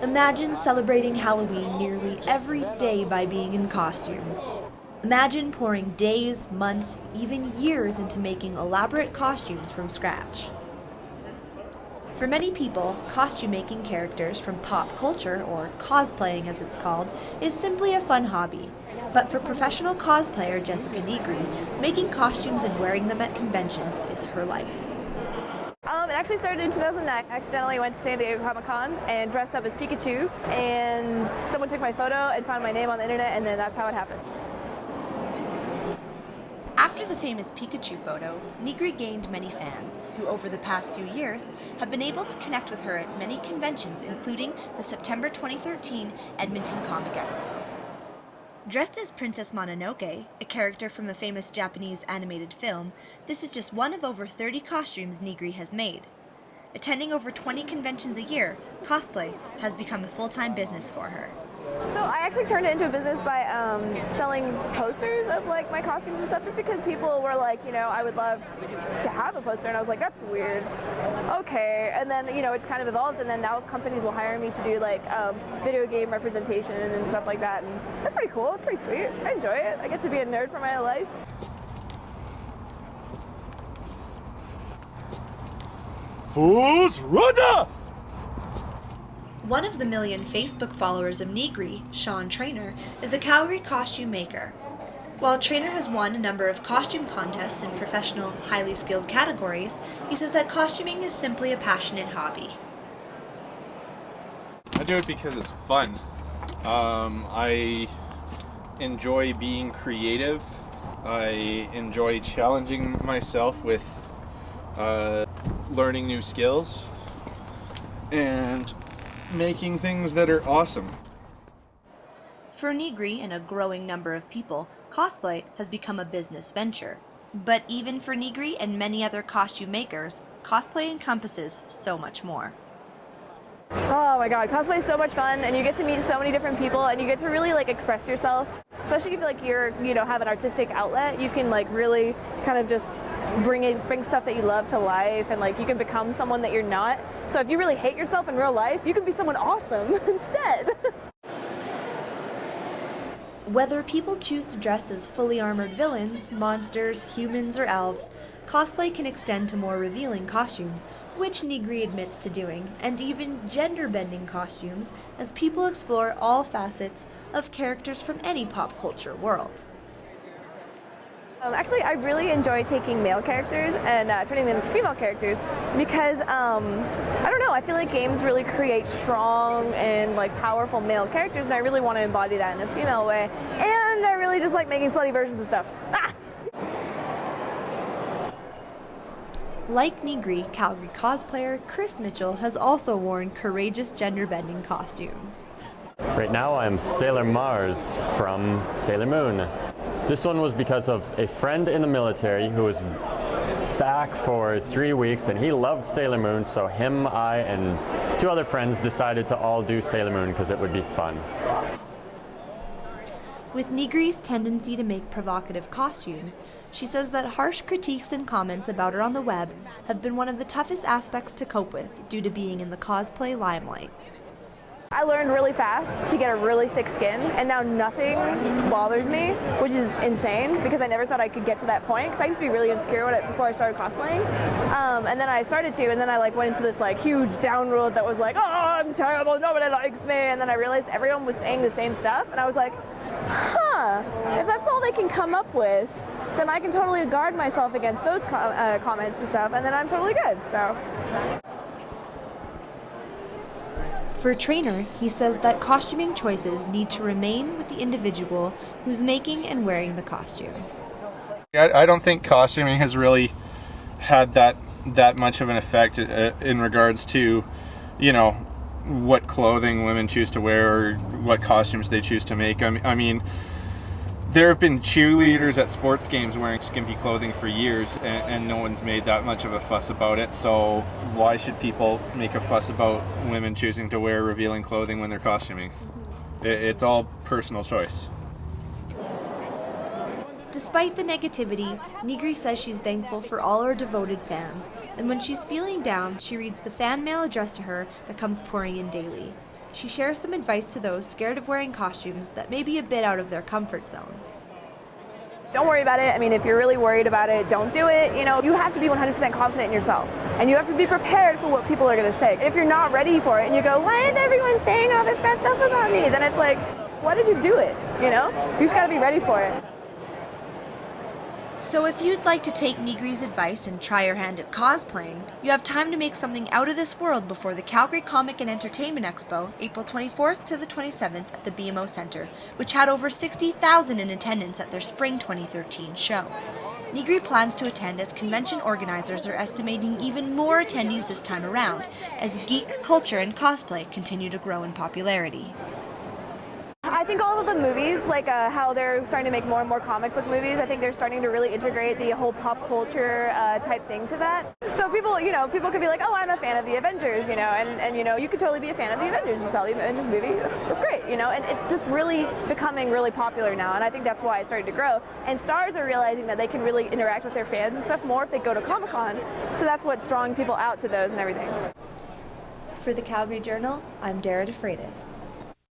Imagine celebrating Halloween nearly every day by being in costume. Imagine pouring days, months, even years into making elaborate costumes from scratch. For many people, costume making characters from pop culture, or cosplaying as it's called, is simply a fun hobby. But for professional cosplayer Jessica Nigri, making costumes and wearing them at conventions is her life. It actually started in 2009. I accidentally went to San Diego Comic-Con and dressed up as Pikachu, and someone took my photo and found my name on the internet, and then that's how it happened. After the famous Pikachu photo, Nigri gained many fans, who over the past few years have been able to connect with her at many conventions, including the September 2013 Edmonton Comic Expo. Dressed as Princess Mononoke, a character from the famous Japanese animated film, this is just one of over 30 costumes Nigri has made. Attending over 20 conventions a year, cosplay has become a full-time business for her. So I actually turned it into a business by selling posters of like my costumes and stuff, just because people were like, I would love to have a poster, and I was like, that's weird. Okay, and then it just kind of evolved, and then now companies will hire me to do like video game representation and stuff like that, and that's pretty cool. It's pretty sweet. I enjoy it. I get to be a nerd for my life. Who's Rudda? One of the million Facebook followers of Nigri, Shawn Trainor, is a Calgary costume maker. While Trainor has won a number of costume contests in professional, highly skilled categories, he says that costuming is simply a passionate hobby. I do it because it's fun. I enjoy being creative. I enjoy challenging myself with learning new skills and making things that are awesome. For Nigri and a growing number of people, cosplay has become a business venture. But even for Nigri and many other costume makers, cosplay encompasses so much more. Oh my god, cosplay is so much fun, and you get to meet so many different people, and you get to really like express yourself. Especially if you're have an artistic outlet, you can like really kind of just bring stuff that you love to life, and like you can become someone that you're not. So if you really hate yourself in real life, you can be someone awesome instead. Whether people choose to dress as fully armored villains, monsters, humans, or elves, cosplay can extend to more revealing costumes, which Nigri admits to doing, and even gender-bending costumes as people explore all facets of characters from any pop culture world. Actually, I really enjoy taking male characters and turning them into female characters because, I don't know, I feel like games really create strong and like powerful male characters, and I really want to embody that in a female way. And I really just like making slutty versions of stuff. Ah! Like Nigri, Calgary cosplayer Chris Mitchell has also worn courageous gender-bending costumes. Right now I'm Sailor Mars from Sailor Moon. This one was because of a friend in the military who was back for 3 weeks, and he loved Sailor Moon, so him, I, and 2 other friends decided to all do Sailor Moon because it would be fun. With Nigri's tendency to make provocative costumes, she says that harsh critiques and comments about her on the web have been one of the toughest aspects to cope with due to being in the cosplay limelight. I learned really fast to get a really thick skin, and now nothing bothers me, which is insane because I never thought I could get to that point, because I used to be really insecure before I started cosplaying. And then I started to, and then I went into this huge down road that was like, oh, I'm terrible, nobody likes me, and then I realized everyone was saying the same stuff, and I was like, huh, if that's all they can come up with, then I can totally guard myself against those comments and stuff, and then I'm totally good, so. For Trainor, he says that costuming choices need to remain with the individual who's making and wearing the costume. I don't think costuming has really had that much of an effect in regards to, what clothing women choose to wear or what costumes they choose to make. I mean, there have been cheerleaders at sports games wearing skimpy clothing for years, and no one's made that much of a fuss about it. So why should people make a fuss about women choosing to wear revealing clothing when they're costuming? It's all personal choice. Despite the negativity, Nigri says she's thankful for all her devoted fans, and when she's feeling down, she reads the fan mail addressed to her that comes pouring in daily. she shares some advice to those scared of wearing costumes that may be a bit out of their comfort zone. Don't worry about it. I mean, if you're really worried about it, don't do it. You know, you have to be 100% confident in yourself. And you have to be prepared for what people are going to say. If you're not ready for it and you go, why is everyone saying all this bad stuff about me? Then it's like, why did you do it? You know? You just got to be ready for it. So if you'd like to take Nigri's advice and try your hand at cosplaying, you have time to make something out of this world before the Calgary Comic and Entertainment Expo, April 24th to the 27th at the BMO Centre, which had over 60,000 in attendance at their Spring 2013 show. Nigri plans to attend as convention organizers are estimating even more attendees this time around, as geek culture and cosplay continue to grow in popularity. I think all of the movies, like how they're starting to make more and more comic book movies, I think they're starting to really integrate the whole pop culture type thing to that. So people, people could be like, oh, I'm a fan of the Avengers, and you could totally be a fan of the Avengers. You saw the Avengers movie, that's great, and it's just really becoming really popular now, and I think that's why it's starting to grow. And stars are realizing that they can really interact with their fans and stuff more if they go to Comic-Con, so that's what's drawing people out to those and everything. For the Calgary Journal, I'm Dara DeFreitas.